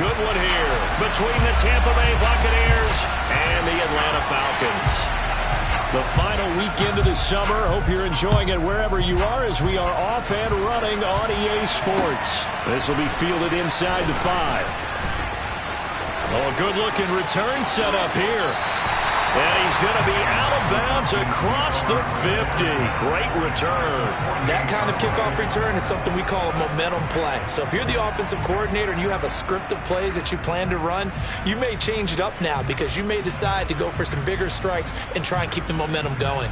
good one here between the Tampa Bay Buccaneers and the Atlanta Falcons. The final weekend of the summer. Hope you're enjoying it wherever you are as we are off and running on EA Sports. This will be fielded inside the 5. Oh, a good-looking return set up here. And he's going to be out of bounds across the 50. Great return. That kind of kickoff return is something we call a momentum play. So if you're the offensive coordinator and you have a script of plays that you plan to run, you may change it up now because you may decide to go for some bigger strikes and try and keep the momentum going.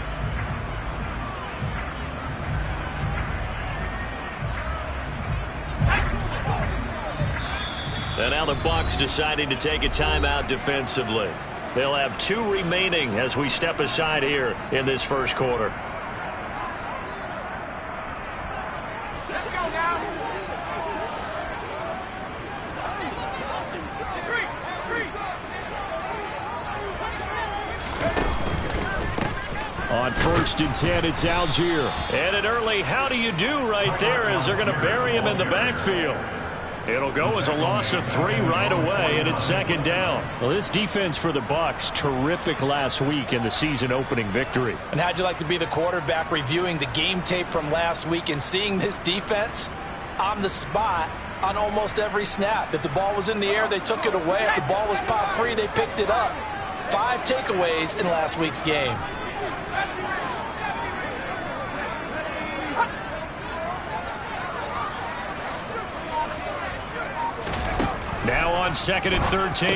And now the Bucs deciding to take a timeout defensively. They'll have 2 remaining as we step aside here in this first quarter. Let's go now. On 1st and 10, it's Algier. And an early how do you do right there as they're going to bury him in the backfield. It'll go as a loss of 3 right away, and it's 2nd down. Well, this defense for the Bucs, terrific last week in the season-opening victory. And how'd you like to be the quarterback reviewing the game tape from last week and seeing this defense on the spot on almost every snap? If the ball was in the air, they took it away. If the ball was popped free, they picked it up. 5 takeaways in last week's game. Now on 2nd and 13.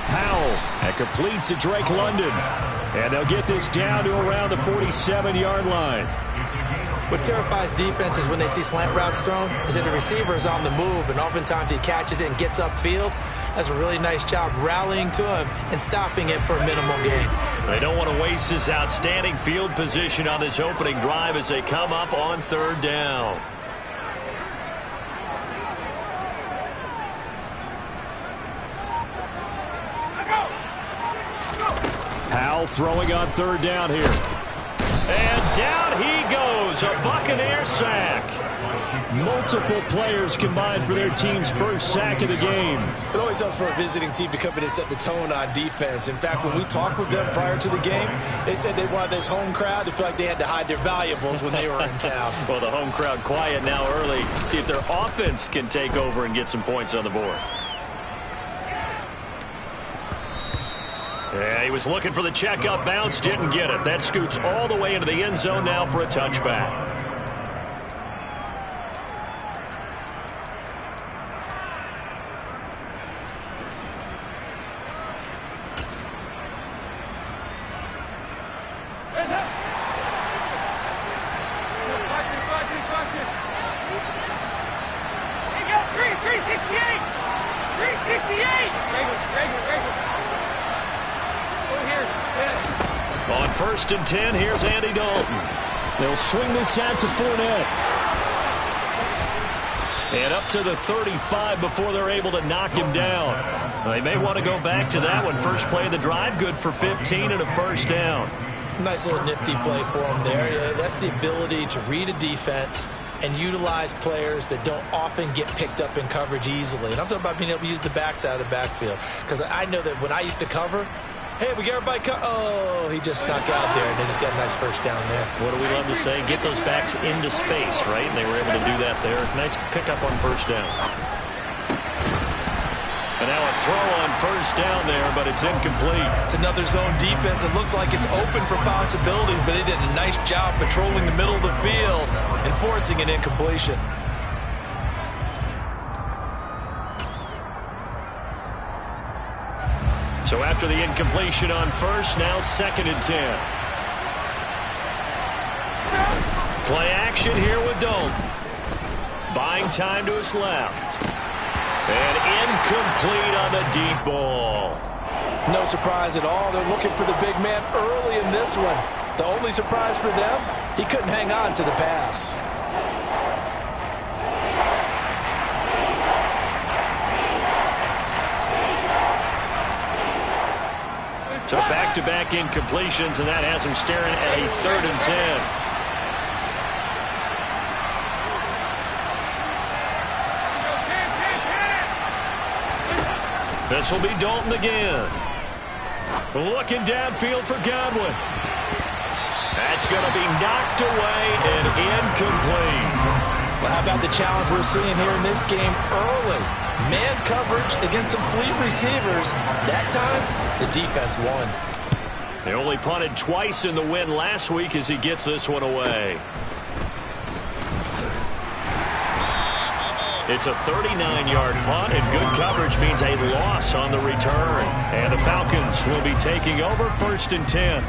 Powell, and complete to Drake London. And they'll get this down to around the 47-yard line. What terrifies defenses when they see slant routes thrown is that the receiver is on the move, and oftentimes he catches it and gets upfield. Does a really nice job rallying to him and stopping it for a minimal gain. They don't want to waste his outstanding field position on this opening drive as they come up on 3rd down. Powell throwing on 3rd down here. And down he goes. A Buccaneer sack. Multiple players combined for their team's first sack of the game. It always helps for a visiting team to come in and set the tone on defense. In fact, when we talked with them prior to the game, they said they wanted this home crowd to feel like they had to hide their valuables when they were in town. Well, the home crowd quiet now early. See if their offense can take over and get some points on the board. Yeah, he was looking for the check-up bounce, didn't get it. That scoots all the way into the end zone now for a touchback. On 1st and 10, here's Andy Dalton. They'll swing this out to Fournette. And up to the 35 before they're able to knock him down. They may want to go back to that one. First play of the drive, good for 15 and a 1st down. Nice little nifty play for him there. Yeah, that's the ability to read a defense and utilize players that don't often get picked up in coverage easily. And I'm talking about being able to use the backs out of the backfield. Because I know that when I used to cover, hey, we got everybody oh, he just snuck out there, and they just got a nice 1st down there. What do we love to say? Get those backs into space, right? And they were able to do that there. Nice pickup on 1st down. And now a throw on 1st down there, but it's incomplete. It's another zone defense. It looks like it's open for possibilities, but they did a nice job patrolling the middle of the field and forcing an incompletion. So after the incompletion on 1st, now 2nd and 10. Play action here with Dalton. Buying time to his left. And incomplete on the deep ball. No surprise at all. They're looking for the big man early in this one. The only surprise for them, he couldn't hang on to the pass. So back-to-back incompletions, and that has him staring at a 3rd and 10. This will be Dalton again. Looking downfield for Godwin. That's going to be knocked away and incomplete. Well, how about the challenge we're seeing here in this game early? Man coverage against some fleet receivers. That time, the defense won. They only punted twice in the win last week as he gets this one away. It's a 39-yard punt, and good coverage means a loss on the return. And the Falcons will be taking over 1st and 10.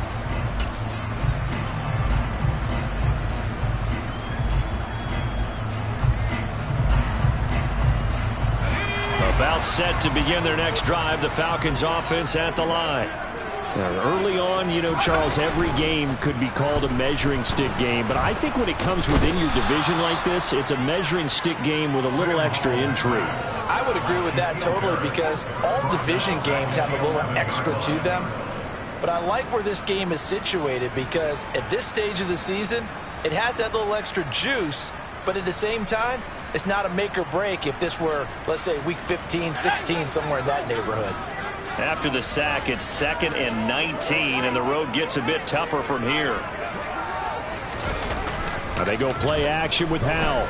About set to begin their next drive, the Falcons offense at the line. Now, early on, you know, Charles, every game could be called a measuring stick game, but I think when it comes within your division like this, it's a measuring stick game with a little extra intrigue. I would agree with that totally, because all division games have a little extra to them. But I like where this game is situated, because at this stage of the season, it has that little extra juice, but at the same time, it's not a make or break if this were, let's say, week 15, 16, somewhere in that neighborhood. After the sack, it's 2nd and 19, and the road gets a bit tougher from here. Now they go play action with Howell.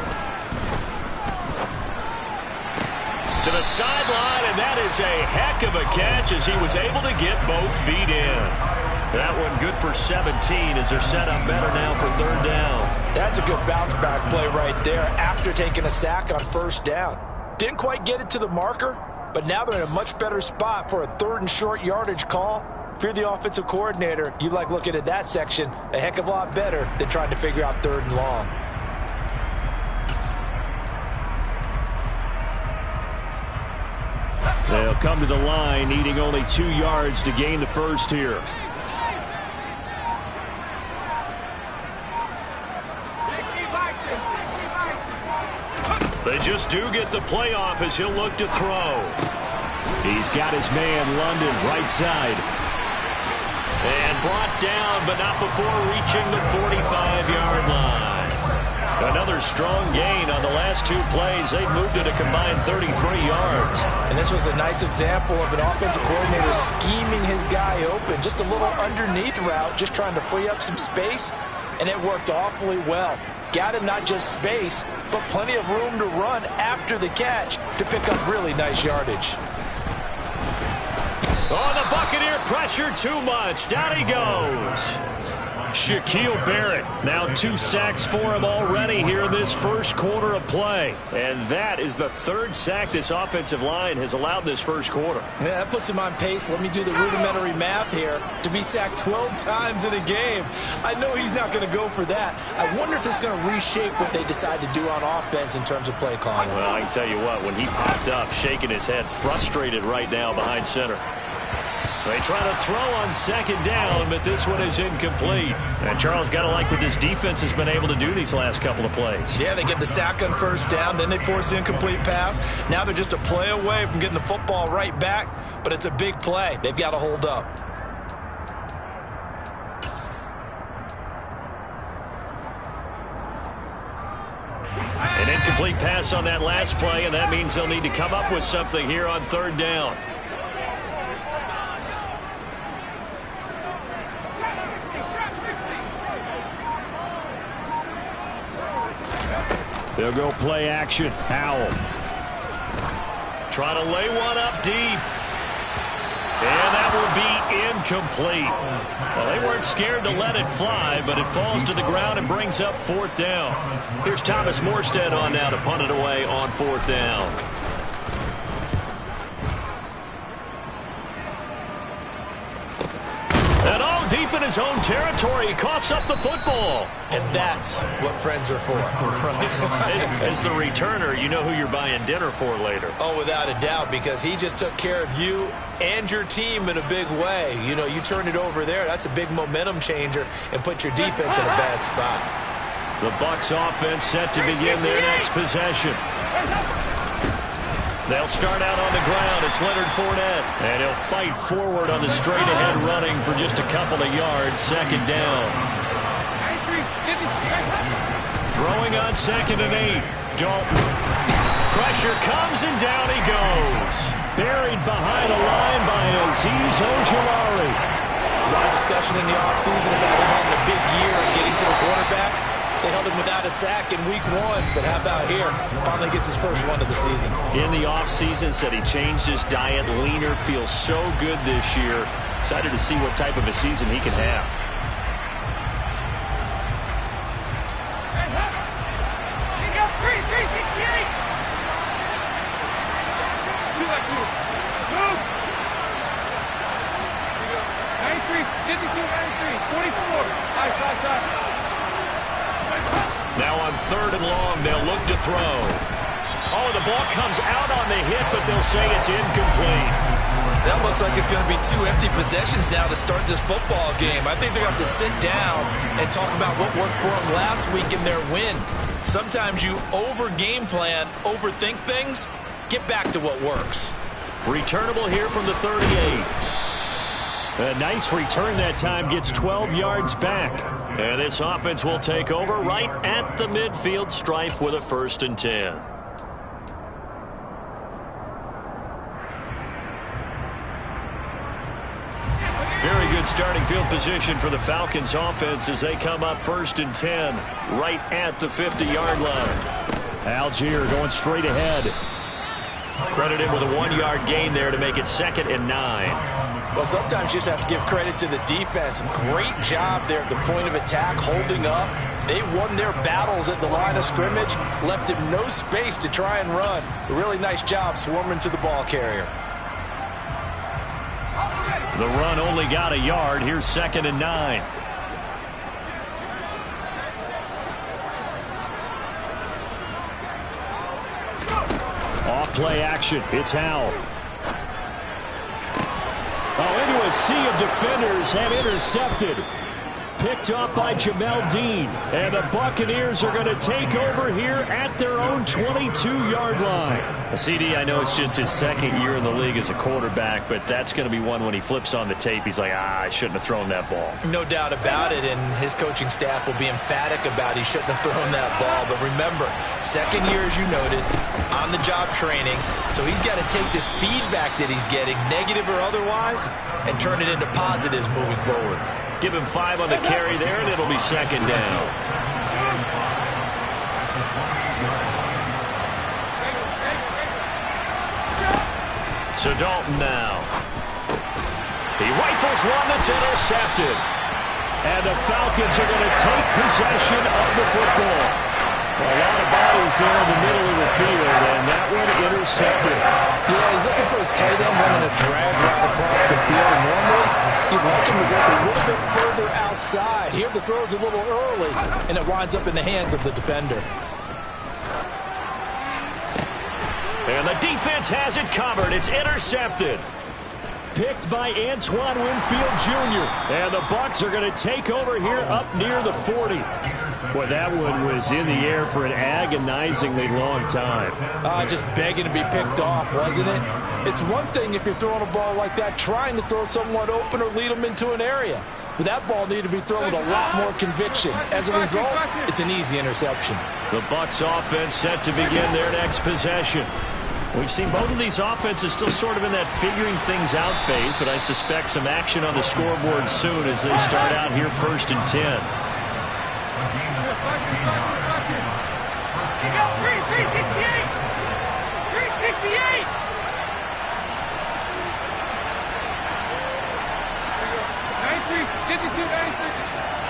To the sideline, and that is a heck of a catch as he was able to get both feet in. That one good for 17 as they're set up better now for 3rd down. That's a good bounce back play right there after taking a sack on 1st down. Didn't quite get it to the marker, but now they're in a much better spot for a 3rd and short yardage call. If you're the offensive coordinator, you like looking at that section a heck of a lot better than trying to figure out 3rd and long. They'll come to the line, needing only 2 yards to gain the first here. They just do get the playoff as he'll look to throw. He's got his man, London, right side. And brought down, but not before reaching the 45-yard line. Another strong gain on the last 2 plays. They've moved it a combined 33 yards. And this was a nice example of an offensive coordinator scheming his guy open. Just a little underneath route, just trying to free up some space. And it worked awfully well. Got him not just space, but plenty of room to run after the catch to pick up really nice yardage. Oh, the Buccaneer pressure too much. Down he goes. Shaquille Barrett, now 2 sacks for him already here in this first quarter of play. And that is the 3rd sack this offensive line has allowed this first quarter. Yeah, that puts him on pace. Let me do the rudimentary math here. To be sacked 12 times in a game, I know he's not going to go for that. I wonder if it's going to reshape what they decide to do on offense in terms of play calling. Well, I can tell you what, when he popped up, shaking his head, frustrated right now behind center. They try to throw on 2nd down, but this one is incomplete. And Charles, got to like what this defense has been able to do these last couple of plays. Yeah, they get the sack on 1st down, then they force the incomplete pass. Now they're just a play away from getting the football right back, but it's a big play. They've got to hold up. An incomplete pass on that last play, and that means they'll need to come up with something here on 3rd down. They'll go play action. Howell. Trying to lay one up deep. And that will be incomplete. Well, they weren't scared to let it fly, but it falls to the ground and brings up 4th down. Here's Thomas Morstead on now to punt it away on 4th down. And all deep in his own territory, he coughs up the football. And that's what friends are for. As the returner, you know who you're buying dinner for later. Oh, without a doubt, because he just took care of you and your team in a big way. You know, you turn it over there, that's a big momentum changer and put your defense in a bad spot. The Bucs offense set to begin their next possession. They'll start out on the ground. It's Leonard Fournette. And he'll fight forward on the straight-ahead running for just a couple of yards. 2nd down. Throwing on 2nd and 8. Dalton. Pressure comes, and down he goes. Buried behind the line by Azeez Ojulari. There's a lot of discussion in the offseason about him having a big year and getting to the quarterback. They held him without a sack in week 1, but how about here? Finally gets his first one of the season. In the offseason, said he changed his diet, leaner, feels so good this year. Excited to see what type of a season he can have. Now on 3rd and long, they'll look to throw. Oh, the ball comes out on the hit, but they'll say it's incomplete. That looks like it's going to be 2 empty possessions now to start this football game. I think they're going to have to sit down and talk about what worked for them last week in their win. Sometimes you over-game plan, overthink things, get back to what works. Returnable here from the 38. A nice return that time, gets 12 yards back. And this offense will take over right at the midfield stripe with a 1st and 10. Very good starting field position for the Falcons offense as they come up 1st and 10 right at the 50-yard line. Algier going straight ahead. Credit him with a 1-yard gain there to make it 2nd and 9. Well, sometimes you just have to give credit to the defense. Great job there at the point of attack, holding up. They won their battles at the line of scrimmage, left him no space to try and run. A really nice job swarming to the ball carrier. The run only got a yard. Here's 2nd and 9. Off play action. It's Howell. Oh, into a sea of defenders and intercepted. Picked up by Jamel Dean. And the Buccaneers are going to take over here at their own 22-yard line. CD, I know it's just his 2nd year in the league as a quarterback, but that's going to be one when he flips on the tape. He's like, I shouldn't have thrown that ball. No doubt about it, and his coaching staff will be emphatic about he shouldn't have thrown that ball. But remember, 2nd year, as you noted, on-the-job training, so he's got to take this feedback that he's getting, negative or otherwise, and turn it into positives moving forward. Give him 5 on the carry there, and it'll be 2nd down. So Dalton now. He rifles one that's intercepted. And the Falcons are going to take possession of the football. A lot of bodies there in the middle of the field, and that one intercepted. Yeah, he's looking for his tight end running a drag route across the field. Normally, you'd like him to work a little bit further outside. Here, the throw's a little early, and it winds up in the hands of the defender. And the defense has it covered. It's intercepted. Picked by Antoine Winfield Jr. And the Bucs are going to take over here up near the 40. Boy, that one was in the air for an agonizingly long time. Just begging to be picked off, wasn't it? It's one thing if you're throwing a ball like that, trying to throw someone open or lead them into an area. But that ball needed to be thrown with a lot more conviction. As a result, it's an easy interception. The Bucs offense set to begin their next possession. We've seen both of these offenses still sort of in that figuring things out phase, but I suspect some action on the scoreboard soon as they start out here 1st and 10.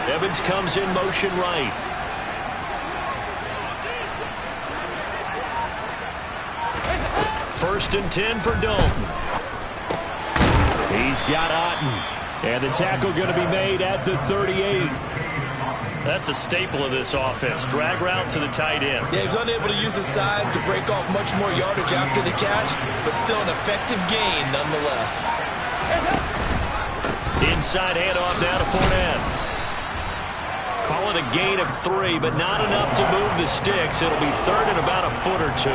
Evans comes in motion right. First and 10 for Dalton. He's got Otten. And the tackle going to be made at the 38. That's a staple of this offense. Drag route to the tight end. Yeah, he's unable to use his size to break off much more yardage after the catch, but still an effective gain nonetheless. Inside handoff now to Fournette. Call it a gain of 3, but not enough to move the sticks. It'll be third and about a foot or 2.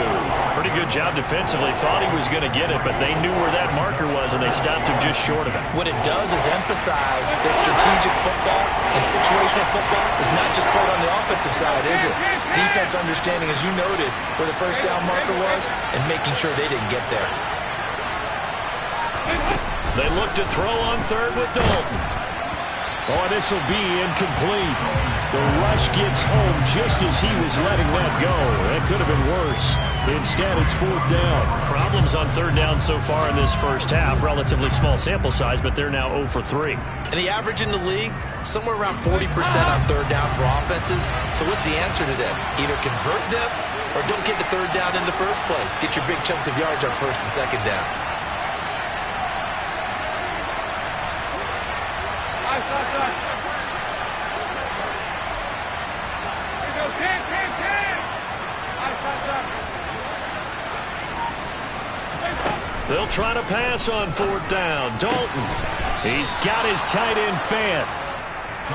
Pretty good job defensively. Thought he was going to get it, but they knew where that marker was, and they stopped him just short of it. What it does is emphasize that strategic football and situational football is not just played on the offensive side, is it? Defense understanding, as you noted, where the first down marker was and making sure they didn't get there. They look to throw on third with Dalton. Oh, this will be incomplete. The rush gets home just as he was letting that go. That could have been worse. Instead, it's fourth down. Problems on third down so far in this first half. Relatively small sample size, but they're now 0 for 3. And the average in the league, somewhere around 40% on third down for offenses. So what's the answer to this? Either convert them or don't get to third down in the first place. Get your big chunks of yards on first and second down. They'll try to pass on fourth down. Dalton. He's got his tight end fan.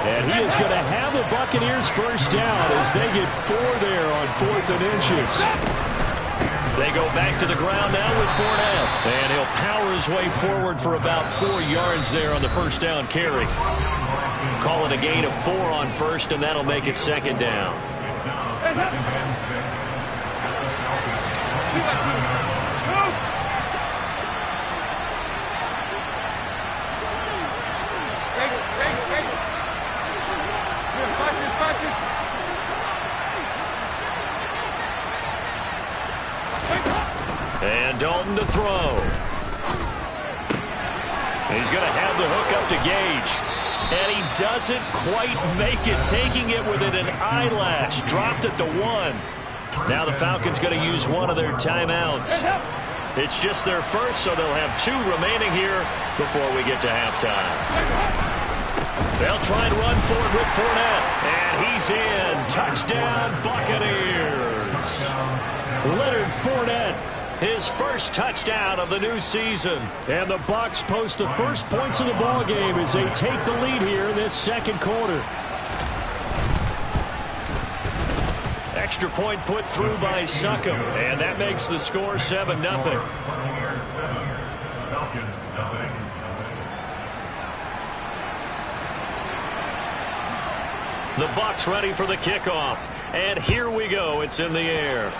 And he is going to have the Buccaneers first down as they get 4 there on 4th and inches. They go back to the ground now with Fournette. And he'll power his way forward for about 4 yards there on the first down carry. Call it a gain of 4 on first, and that'll make it second down. And Dalton to throw. He's going to have the hook up to Gage. And he doesn't quite make it, taking it within an eyelash. Dropped at the 1. Now the Falcons going to use one of their timeouts. It's just their first, so they'll have 2 remaining here before we get to halftime. They'll try and run forward with Fournette. And he's in. Touchdown, Buccaneers. Leonard Fournette. His first touchdown of the new season. And the Bucs post the first points of the ball game as they take the lead here in this second quarter. Extra point put through by Succop, and that makes the score 7-0. The Bucs ready for the kickoff. And here we go. It's in the air.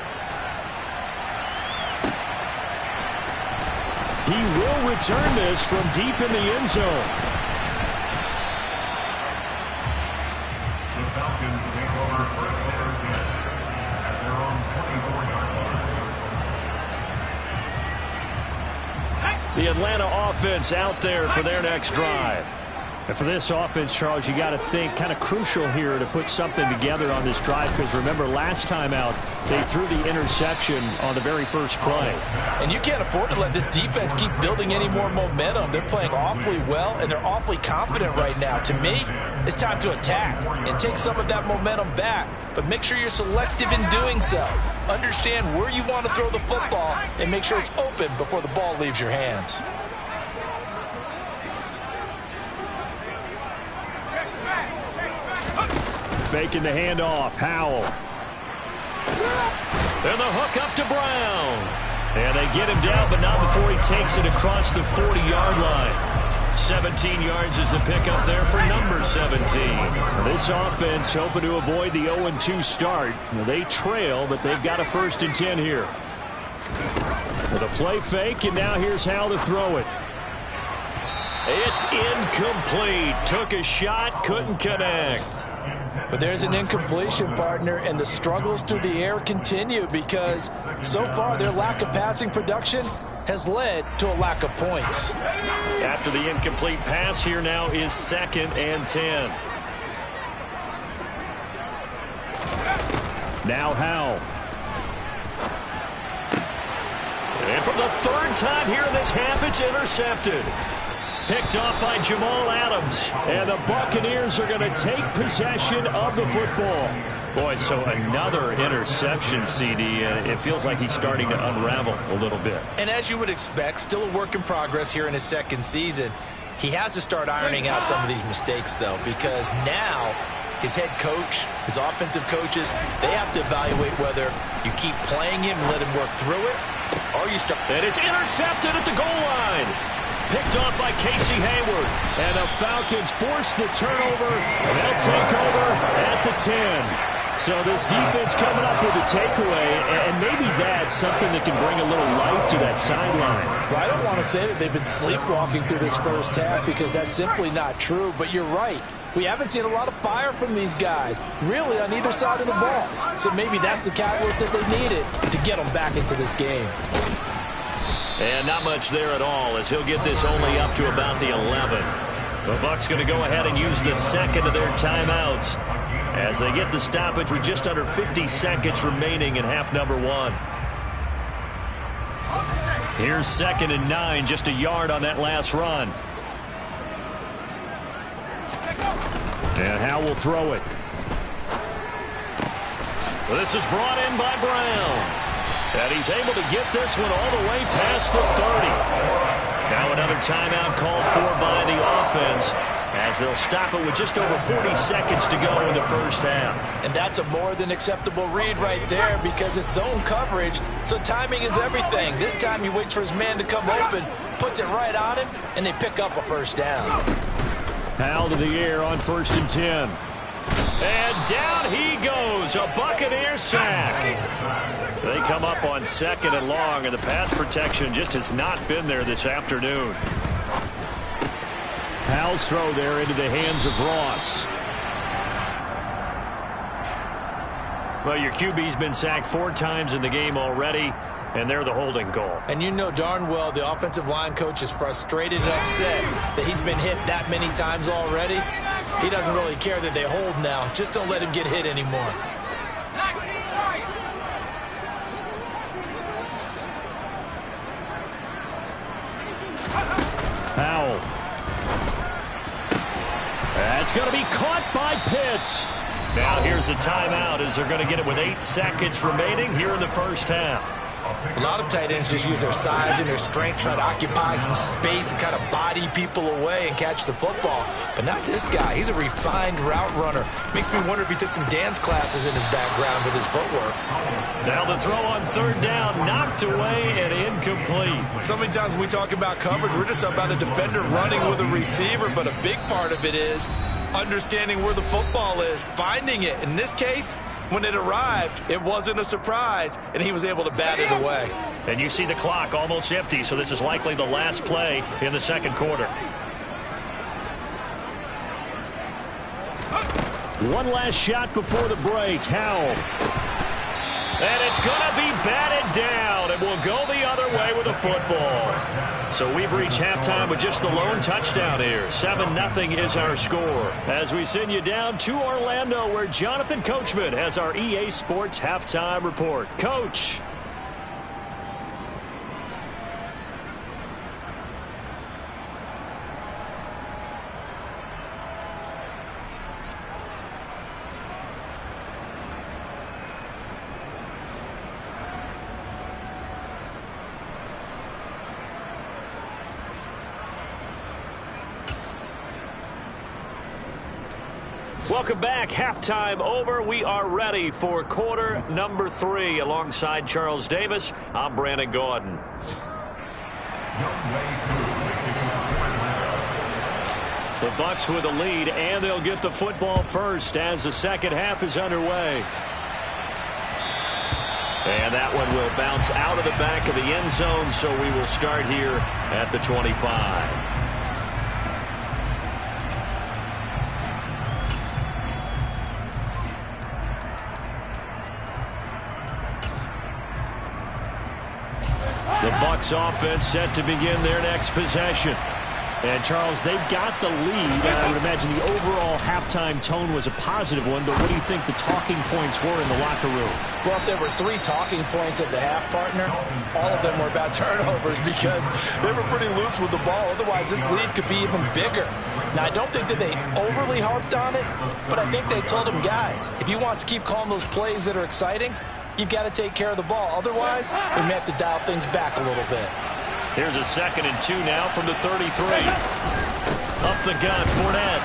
He will return this from deep in the end zone. The Falcons take over first and 10 at their own 24-yard line. The Atlanta offense out there for their next drive. And for this offense, Charles, you got to think kind of crucial here to put something together on this drive, because remember last time out they threw the interception on the very first play. And you can't afford to let this defense keep building any more momentum. They're playing awfully well, and they're awfully confident right now. To me, it's time to attack and take some of that momentum back. But make sure you're selective in doing so. Understand where you want to throw the football and make sure it's open before the ball leaves your hands. Faking the handoff. Howell. And the hook up to Brown. And they get him down, but not before he takes it across the 40-yard line. 17 yards is the pickup there for number 17. This offense hoping to avoid the 0-2 start. They trail, but they've got a 1st and 10 here. With a play fake, and now here's Howell to throw it. It's incomplete. Took a shot, couldn't connect. But there's an incompletion, partner, and the struggles through the air continue because so far their lack of passing production has led to a lack of points. After the incomplete pass, here now is 2nd and 10. Now Howell. And for the 3rd time here in this half, it's intercepted. Picked off by Jamal Adams. And the Buccaneers are going to take possession of the football. Boy, so another interception, CD. It feels like he's starting to unravel a little bit. And as you would expect, still a work in progress here in his 2nd season. He has to start ironing out some of these mistakes, though, because now his head coach, his offensive coaches, they have to evaluate whether you keep playing him and let him work through it, or you start. And it's intercepted at the goal line. Picked off by Casey Hayward. And the Falcons force the turnover. They'll take over at the 10. So this defense coming up with a takeaway, and maybe that's something that can bring a little life to that sideline. Well, I don't want to say that they've been sleepwalking through this first half because that's simply not true, but you're right. We haven't seen a lot of fire from these guys, really, on either side of the ball. So maybe that's the catalyst that they needed to get them back into this game. And not much there at all, as he'll get this only up to about the 11. The Bucs going to go ahead and use the second of their timeouts as they get the stoppage with just under 50 seconds remaining in half number 1. Here's 2nd and 9, just a yard on that last run. And Howe will throw it. Well, this is brought in by Brown. And he's able to get this one all the way past the 30. Now another timeout called for by the offense as they'll stop it with just over 40 seconds to go in the first half. And that's a more than acceptable read right there because it's zone coverage, so timing is everything. This time he waits for his man to come open, puts it right on him, and they pick up a first down. Howell to the air on 1st and 10. And down he goes, a Buccaneer sack. They come up on 2nd and long, and the pass protection just has not been there this afternoon. Howell's throw there into the hands of Ross. Well, your QB's been sacked 4 times in the game already, and they're the holding call. And you know darn well the offensive line coach is frustrated and upset that he's been hit that many times already. He doesn't really care that they hold now. Just don't let him get hit anymore. Howell. That's going to be caught by Pitts. Now here's a timeout as they're going to get it with 8 seconds remaining here in the first half. A lot of tight ends just use their size and their strength, try to occupy some space and kind of body people away and catch the football. But not this guy. He's a refined route runner. Makes me wonder if he took some dance classes in his background with his footwork. Now the throw on 3rd down, knocked away and incomplete. So many times when we talk about coverage, we're just about a defender running with a receiver, but a big part of it is understanding where the football is, finding it. In this case, when it arrived, it wasn't a surprise, and he was able to bat it away. And you see the clock almost empty, so this is likely the last play in the 2nd quarter. One last shot before the break. Howell. And it's going to be batted down. It will go the other way with the football. So we've reached halftime with just the lone touchdown here. 7-0 is our score. As we send you down to Orlando, where Jonathan Coachman has our EA Sports halftime report. Coach. Welcome back. Halftime over. We are ready for quarter number 3. Alongside Charles Davis, I'm Brandon Gaudin. The Bucs with a lead, and they'll get the football first as the second half is underway. And that one will bounce out of the back of the end zone, so we will start here at the 25. The Bucs offense set to begin their next possession. And, Charles, they've got the lead. I would imagine the overall halftime tone was a positive one, but what do you think the talking points were in the locker room? Well, if there were 3 talking points at the half, partner, all of them were about turnovers because they were pretty loose with the ball. Otherwise, this lead could be even bigger. Now, I don't think that they overly harped on it, but I think they told them, guys, if you want to keep calling those plays that are exciting, you've got to take care of the ball. Otherwise, we may have to dial things back a little bit. Here's a 2nd and 2 now from the 33. Up the gun, Fournette.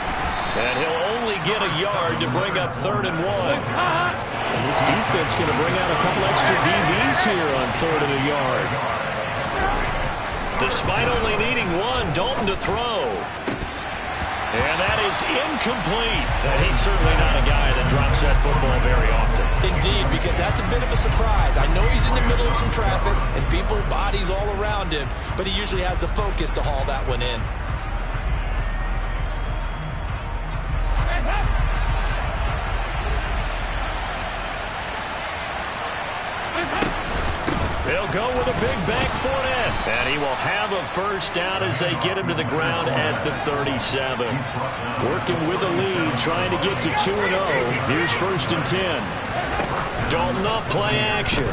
And he'll only get a yard to bring up 3rd and 1. And this defense going to bring out a couple extra DBs here on 3rd and a yard. Despite only needing one, Dalton to throw. And that is incomplete. And he's certainly not a guy that drops that football very often. Indeed, because that's a bit of a surprise. I know he's in the middle of some traffic and people, bodies all around him, but he usually has the focus to haul that one in. They'll go with a big bank Fournette. And he will have a first down as they get him to the ground at the 37. Working with a lead, trying to get to 2-0. Here's 1st and 10. Dalton off play action.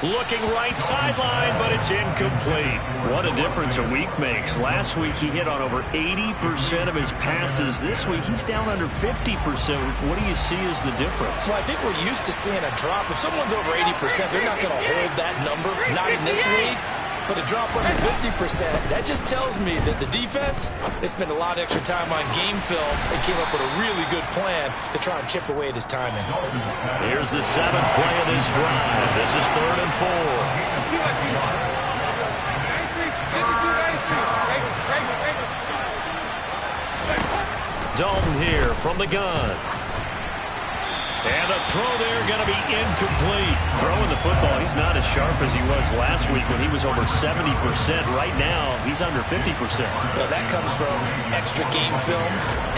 Looking right sideline, but it's incomplete. What a difference a week makes. Last week he hit on over 80% of his passes. This week he's down under 50%. What do you see as the difference? Well, I think we're used to seeing a drop. If someone's over 80%, they're not going to hold that number. Not in this league. But a drop under 50%, that just tells me that the defense has spent a lot of extra time on game films and came up with a really good plan to try and chip away at his timing. Here's the 7th play of this drive. This is 3rd and 4. Dalton here from the gun. And the throw there going to be incomplete. Throwing the football, he's not as sharp as he was last week when he was over 70%. Right now, he's under 50%. Well, that comes from extra game film,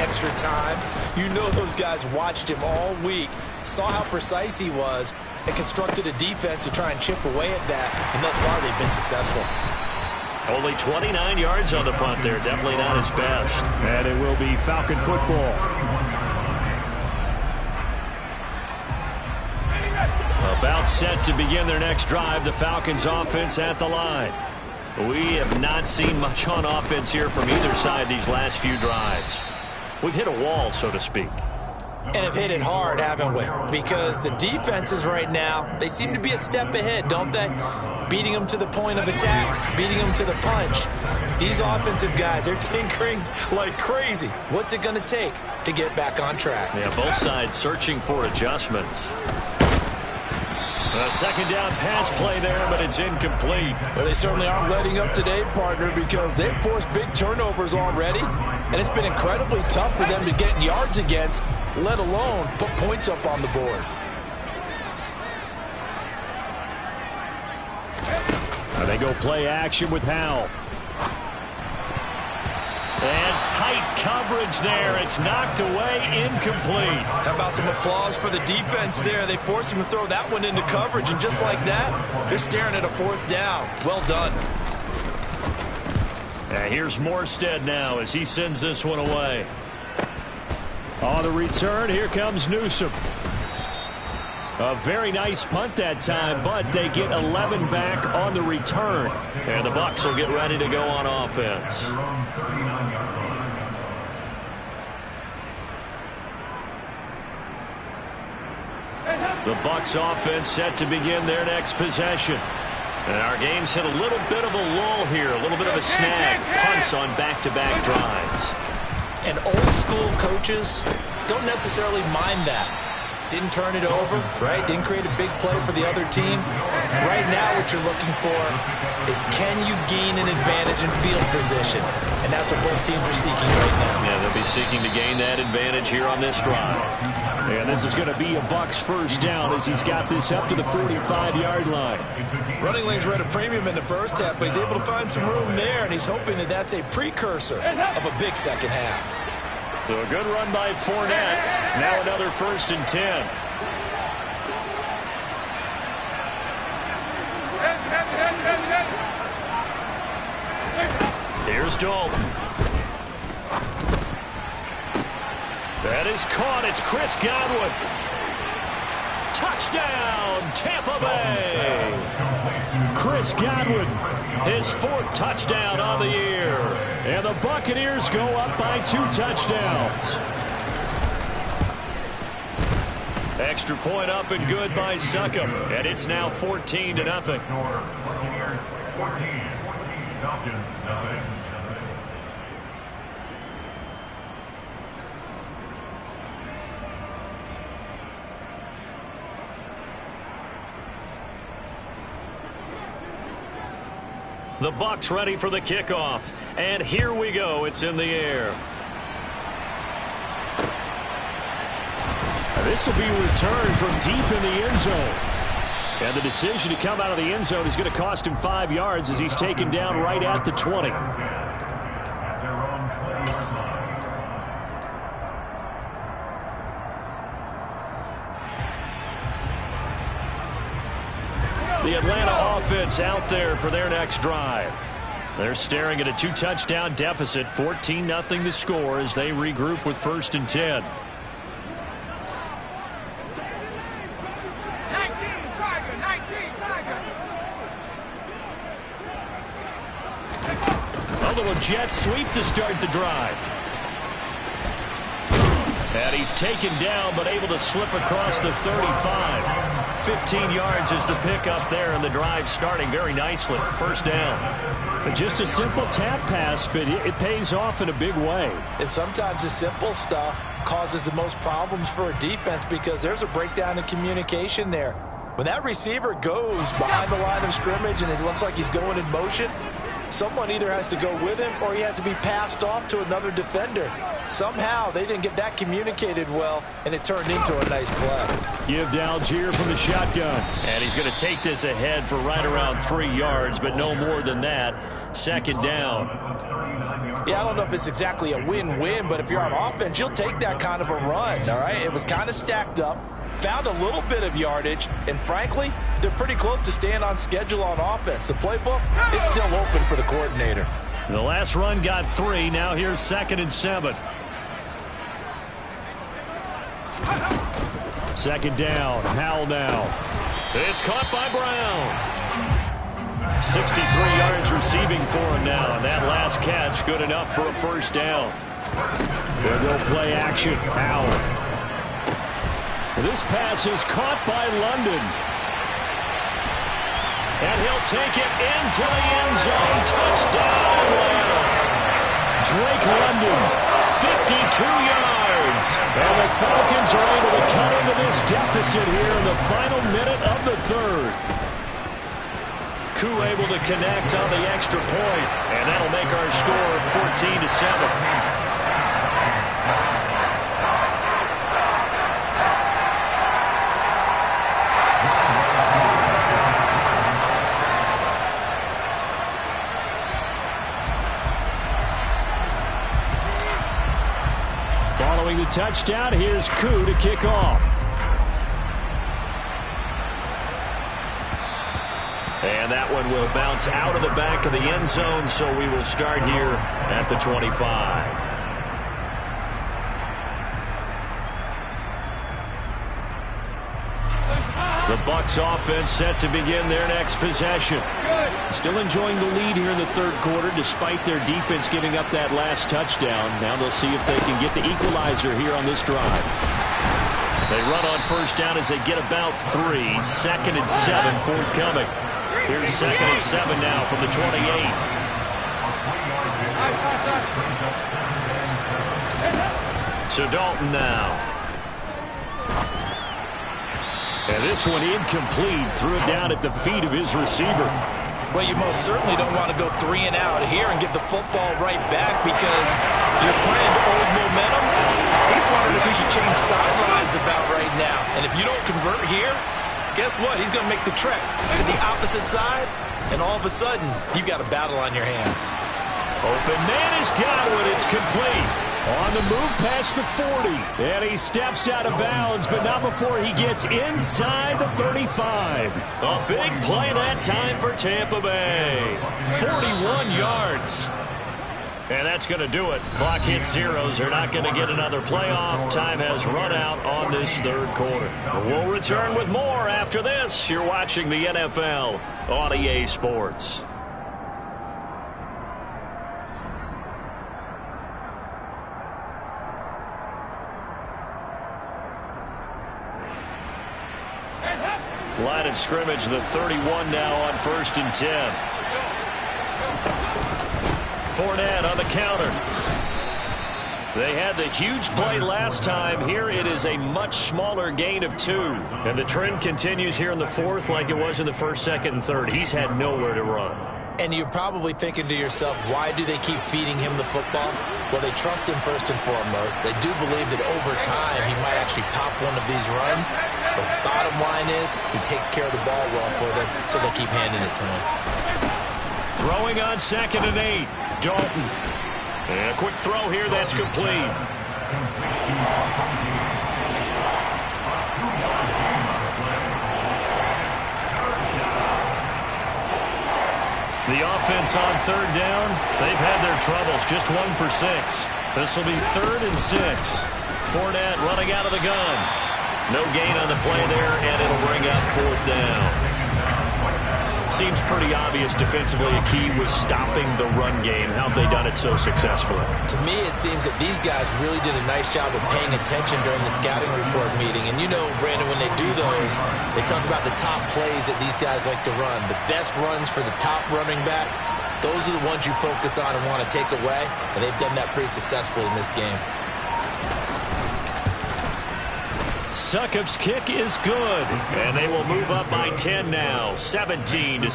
extra time. You know those guys watched him all week, saw how precise he was, and constructed a defense to try and chip away at that. And thus far, they've been successful. Only 29 yards on the punt there. Definitely not his best. And it will be Falcon football. About set to begin their next drive. The Falcons offense at the line. We have not seen much on offense here from either side these last few drives. We've hit a wall, so to speak. And have hit it hard, haven't we? Because the defenses right now, they seem to be a step ahead, don't they? Beating them to the point of attack, beating them to the punch. These offensive guys, they're tinkering like crazy. What's it going to take to get back on track? Yeah, both sides searching for adjustments. A 2nd down pass play there, but it's incomplete. Well, they certainly aren't letting up today, partner, because they've forced big turnovers already, and it's been incredibly tough for them to get yards against, let alone put points up on the board. Now they go play action with Howell. And tight coverage there. It's knocked away, incomplete. How about some applause for the defense there? They forced him to throw that one into coverage, and just like that, they're staring at a 4th down. Well done. And here's Morstead now as he sends this one away. On the return, here comes Newsome. A very nice punt that time, but they get 11 back on the return. And the Bucs will get ready to go on offense. The Bucs offense set to begin their next possession. And our game's hit a little bit of a lull here, a little bit of a snag. Punts on back-to-back drives. And old-school coaches don't necessarily mind that. Didn't turn it over, right? Didn't create a big play for the other team. Right now what you're looking for is can you gain an advantage in field position? And that's what both teams are seeking right now. Yeah, they'll be seeking to gain that advantage here on this drive. And this is going to be a Bucs first down as he's got this up to the 45-yard line. Running lanes were at a premium in the first half, but he's able to find some room there, and he's hoping that that's a precursor of a big second half. So a good run by Fournette. Now another 1st and 10. Here's Dalton. That is caught. It's Chris Godwin. Touchdown, Tampa Bay. Chris Godwin, his 4th touchdown on the year. And the Buccaneers go up by 2 touchdowns. Extra point up and good by Succop. And it's now 14-0. Buccaneers 14, Falcons 9. The Bucs ready for the kickoff. And here we go. It's in the air. This will be returned from deep in the end zone. And the decision to come out of the end zone is going to cost him 5 yards as he's taken down right at the 20. The Atlanta offense out there for their next drive. They're staring at a 2-touchdown deficit, 14-0 the score as they regroup with 1st and 10. A little jet sweep to start the drive. And he's taken down but able to slip across the 35. 15 yards is the pickup there, and the drive starting very nicely. 1st down. Just a simple tap pass, but it pays off in a big way. And sometimes the simple stuff causes the most problems for a defense because there's a breakdown in communication there. When that receiver goes behind the line of scrimmage and it looks like he's going in motion, someone either has to go with him or he has to be passed off to another defender. Somehow they didn't get that communicated well, and it turned into a nice play. Give to Algier from the shotgun. And he's going to take this ahead for right around 3 yards, but no more than that. 2nd down. Yeah, I don't know if it's exactly a win-win, but if you're on offense, you'll take that kind of a run, all right? It was kind of stacked up, found a little bit of yardage, and frankly, they're pretty close to staying on schedule on offense. The playbook is still open for the coordinator. The last run got 3. Now here's 2nd and 7. 2nd down. Howell now. It's caught by Brown. 63 yards receiving for him now. And that last catch good enough for a 1st down. They'll go play action. Howell. This pass is caught by London. And he'll take it into the end zone. Touchdown, Atlanta. Drake London, 52 yards. And the Falcons are able to cut into this deficit here in the final minute of the 3rd. Koo able to connect on the extra point. And that'll make our score 14-7. The touchdown. Here's Koo to kick off. And that one will bounce out of the back of the end zone, so we will start here at the 25. The Bucs offense set to begin their next possession. Still enjoying the lead here in the 3rd quarter despite their defense giving up that last touchdown. Now they'll see if they can get the equalizer here on this drive. They run on 1st down as they get about 3. 2nd and 7 forthcoming. Here's 2nd and 7 now from the 28. So Dalton now. And this one incomplete. Threw it down at the feet of his receiver. Well, you most certainly don't want to go 3 and out here and give the football right back because your friend, Old Momentum, he's wondering if he should change sidelines about right now. And if you don't convert here, guess what? He's going to make the trek to the opposite side, and all of a sudden, you've got a battle on your hands. Open man has got one. It's complete. On the move past the 40. And he steps out of bounds, but not before he gets inside the 35. A big play that time for Tampa Bay. 41 yards. And that's going to do it. Clock hits zeros. They're not going to get another playoff. Time has run out on this 3rd quarter. We'll return with more after this. You're watching the NFL on EA Sports. Line of scrimmage, the 31 now on 1st and 10. Fournette on the counter. They had the huge play last time. Here it is a much smaller gain of 2. And the trend continues here in the 4th like it was in the 1st, 2nd, and 3rd. He's had nowhere to run. And you're probably thinking to yourself, why do they keep feeding him the football? Well, they trust him first and foremost. They do believe that over time he might actually pop one of these runs. The bottom line is he takes care of the ball well for them, so they keep handing it to him. Throwing on 2nd and 8. Dalton. And a quick throw here that's complete. The offense on 3rd down, they've had their troubles, just 1 for 6. This will be 3rd and 6. Fournette running out of the gun. No gain on the play there, and it'll bring up 4th down. Seems pretty obvious defensively a key was stopping the run game. How have they done it so successfully? To me, it seems that these guys really did a nice job of paying attention during the scouting report meeting. And you know, Brandon, when they do those, they talk about the top plays that these guys like to run. The best runs for the top running back, those are the ones you focus on and want to take away. And they've done that pretty successfully in this game. Succop's kick is good, and they will move up by 10 now, 17-7.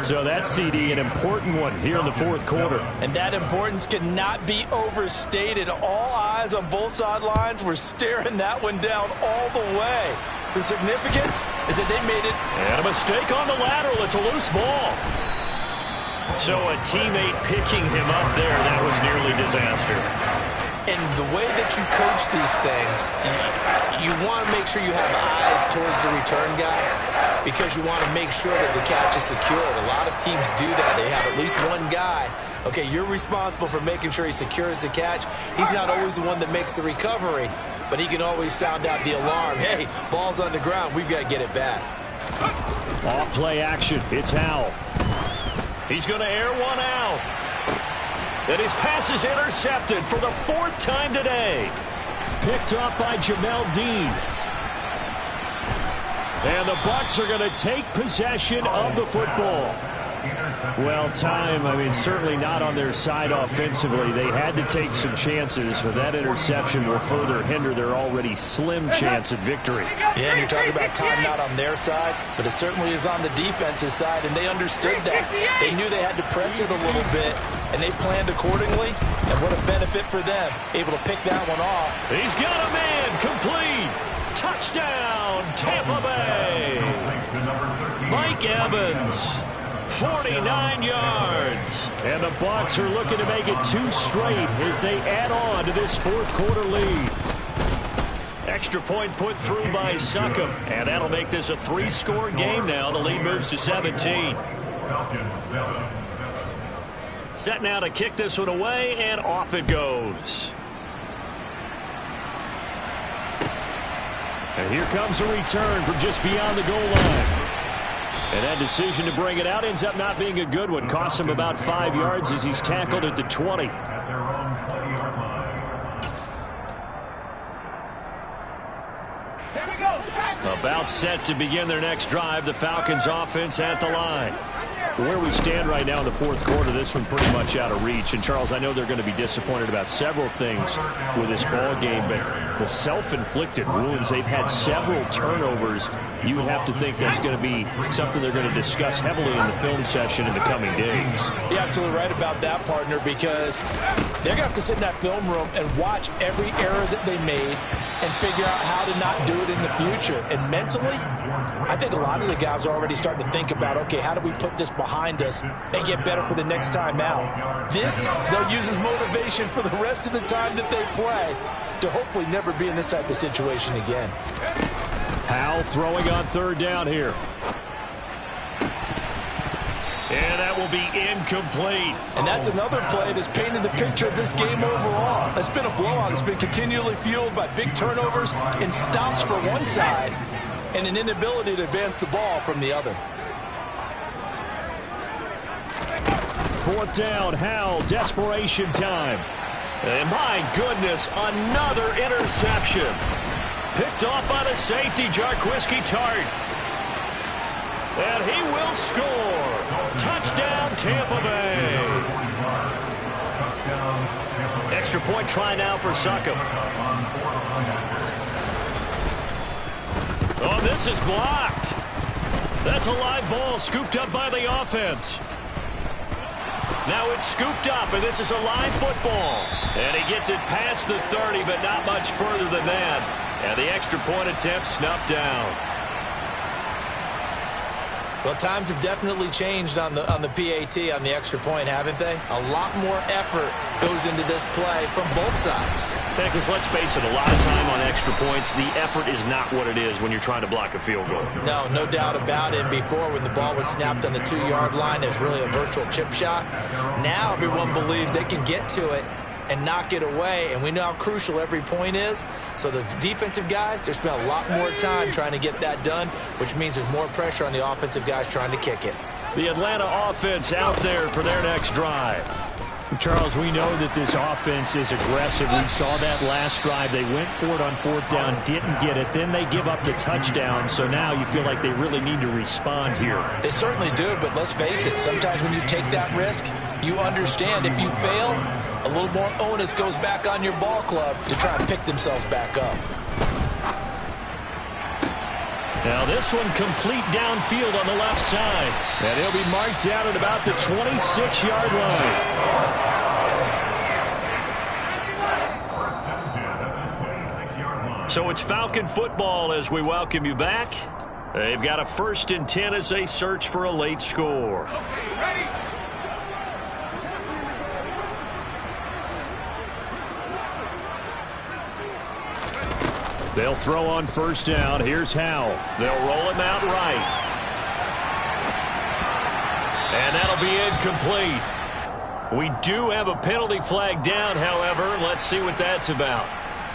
So that CD, an important one here in the 4th quarter. And that importance cannot be overstated. All eyes on both sidelines were staring that one down all the way. The significance is that they made it. And a mistake on the lateral. It's a loose ball. So a teammate picking him up there, that was nearly disaster. And the way that you coach these things, you want to make sure you have eyes towards the return guy because you want to make sure that the catch is secured. A lot of teams do that. They have at least one guy. Okay, you're responsible for making sure he secures the catch. He's not always the one that makes the recovery, but he can always sound out the alarm. Hey, ball's on the ground. We've got to get it back. Off play action. It's Howell. He's going to air one out. And his pass is intercepted for the 4th time today. Picked up by Jamel Dean. And the Bucs are going to take possession of the football. Well, time, certainly not on their side offensively. They had to take some chances, but that interception will further hinder their already slim chance at victory. Yeah, and you're talking about time not on their side, but it certainly is on the defense's side, and they understood that. They knew they had to press it a little bit, and they planned accordingly, and what a benefit for them, able to pick that one off. He's got a man, complete. Touchdown, Tampa Bay. Mike Evans. 49 yards. And the Bucs are looking to make it 2 straight as they add on to this 4th quarter lead. Extra point put through by Succop. And that'll make this a 3-score game now. The lead moves to 17. Set now to kick this one away, and off it goes. And here comes a return from just beyond the goal line. And that decision to bring it out ends up not being a good one. Costs him about 5 yards as he's tackled at the 20. About set to begin their next drive. The Falcons offense at the line. Where we stand right now in the 4th quarter, this one pretty much out of reach. And, Charles, I know they're going to be disappointed about several things with this ball game, but the self-inflicted wounds, they've had several turnovers. You would have to think that's going to be something they're going to discuss heavily in the film session in the coming days. You're absolutely right about that, partner, because they're going to have to sit in that film room and watch every error that they made and figure out how to not do it in the future. And mentally, I think a lot of the guys are already starting to think about, okay, how do we put this behind us and get better for the next time out? This, they'll use as motivation for the rest of the time that they play to hopefully never be in this type of situation again. Howell throwing on 3rd down here. And that will be incomplete. And that's another play that's painted the picture of this game overall. It's been a blowout. It's been continually fueled by big turnovers and stops for one side and an inability to advance the ball from the other. 4th down, Howell, desperation time. And my goodness, another interception. Picked off by the safety, Jarquiski Tart. And he will score. Touchdown, Tampa Bay. Extra point try now for Succop. Oh, this is blocked. That's a live ball scooped up by the offense. Now it's scooped up, and this is a live football. And he gets it past the 30, but not much further than that. And the extra point attempt snuffed down. Well, times have definitely changed on the PAT, on the extra point, haven't they? A lot more effort goes into this play from both sides. Yeah, because let's face it, a lot of time on extra points, the effort is not what it is when you're trying to block a field goal. No doubt about it. Before, when the ball was snapped on the 2-yard line, it was really a virtual chip shot. Now everyone believes they can get to it and knock it away, and we know how crucial every point is. So the defensive guys, they spend a lot more time trying to get that done, which means there's more pressure on the offensive guys trying to kick it. The Atlanta offense out there for their next drive. Charles, we know that this offense is aggressive. We saw that last drive. They went for it on 4th down, didn't get it. Then they give up the touchdown. So now you feel like they really need to respond here. They certainly do, but let's face it. Sometimes when you take that risk, you understand if you fail, a little more onus goes back on your ball club to try and pick themselves back up. Now this one complete downfield on the left side. And he'll be marked down at about the 26-yard line. So it's Falcon football as we welcome you back. They've got a 1st and 10 as they search for a late score. Okay, ready? They'll throw on 1st down. Here's Howell. They'll roll him out right. And that'll be incomplete. We do have a penalty flag down, however. Let's see what that's about.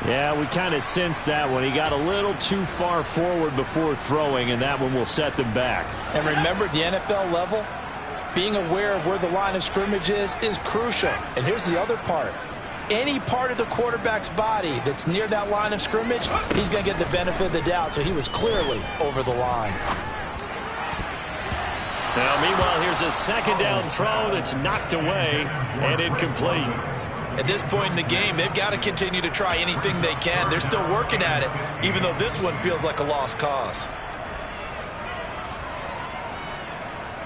Yeah, we kind of sensed that one. He got a little too far forward before throwing, and that one will set them back. And remember, the NFL level, being aware of where the line of scrimmage is crucial. And here's the other part. Any part of the quarterback's body that's near that line of scrimmage, he's going to get the benefit of the doubt. So he was clearly over the line. Now, meanwhile, here's a 2nd down throw that's knocked away and incomplete. At this point in the game, they've got to continue to try anything they can. They're still working at it, even though this one feels like a lost cause.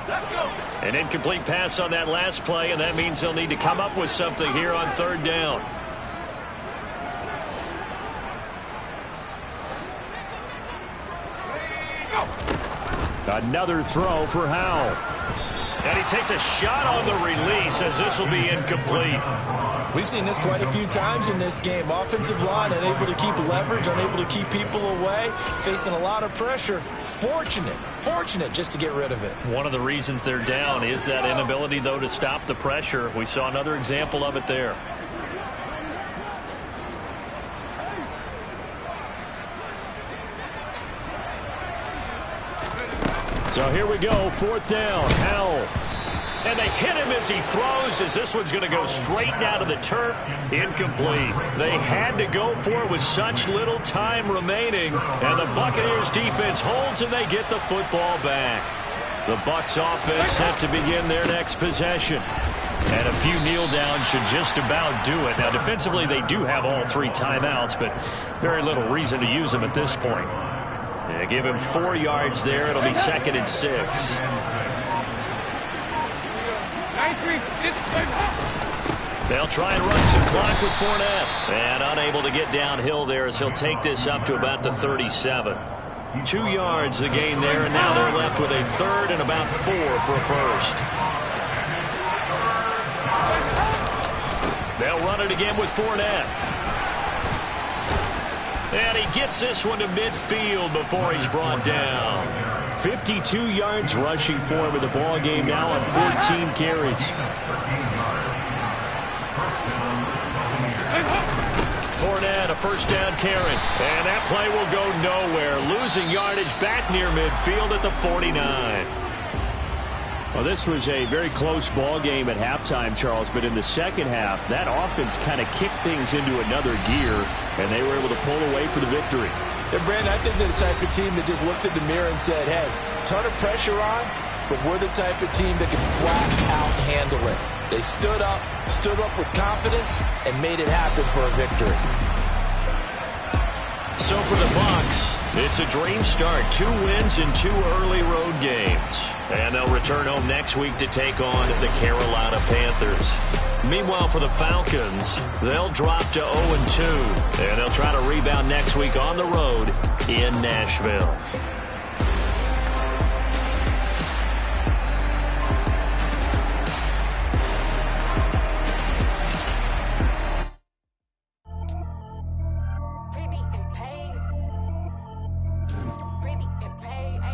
Let's go. An incomplete pass on that last play, and that means they'll need to come up with something here on 3rd down. Another throw for Howell. And he takes a shot on the release as this will be incomplete. We've seen this quite a few times in this game. Offensive line unable to keep leverage, unable to keep people away, facing a lot of pressure. Fortunate just to get rid of it. One of the reasons they're down is that inability, though, to stop the pressure. We saw another example of it there. So here we go, 4th down, Howell. And they hit him as he throws, as this one's going to go straight down to the turf. Incomplete. They had to go for it with such little time remaining. And the Buccaneers defense holds, and they get the football back. The Bucs offense set to begin their next possession. And a few kneel downs should just about do it. Now, defensively, they do have all 3 timeouts, but very little reason to use them at this point. Yeah, give him 4 yards there. It'll be 2nd and 6. They'll try and run some clock with Fournette. And unable to get downhill there as he'll take this up to about the 37. 2 yards the gain there, and now they're left with a 3rd and about 4 for a 1st. They'll run it again with Fournette. And he gets this one to midfield before he's brought down. 52 yards rushing for him in the ball game now on 14 carries. Fournette, a 1st down carry. And that play will go nowhere. Losing yardage back near midfield at the 49. Well, this was a very close ball game at halftime, Charles, but in the second half, that offense kind of kicked things into another gear, and they were able to pull away for the victory. And Brandon, I think they're the type of team that just looked in the mirror and said, hey, ton of pressure on, but we're the type of team that can flat out handle it. They stood up with confidence, and made it happen for a victory. So for the Bucs, It's a dream start. 2 wins in 2 early road games. And they'll return home next week to take on the Carolina Panthers. Meanwhile, for the Falcons, they'll drop to 0-2. And they'll try to rebound next week on the road in Nashville. Pretty in pain.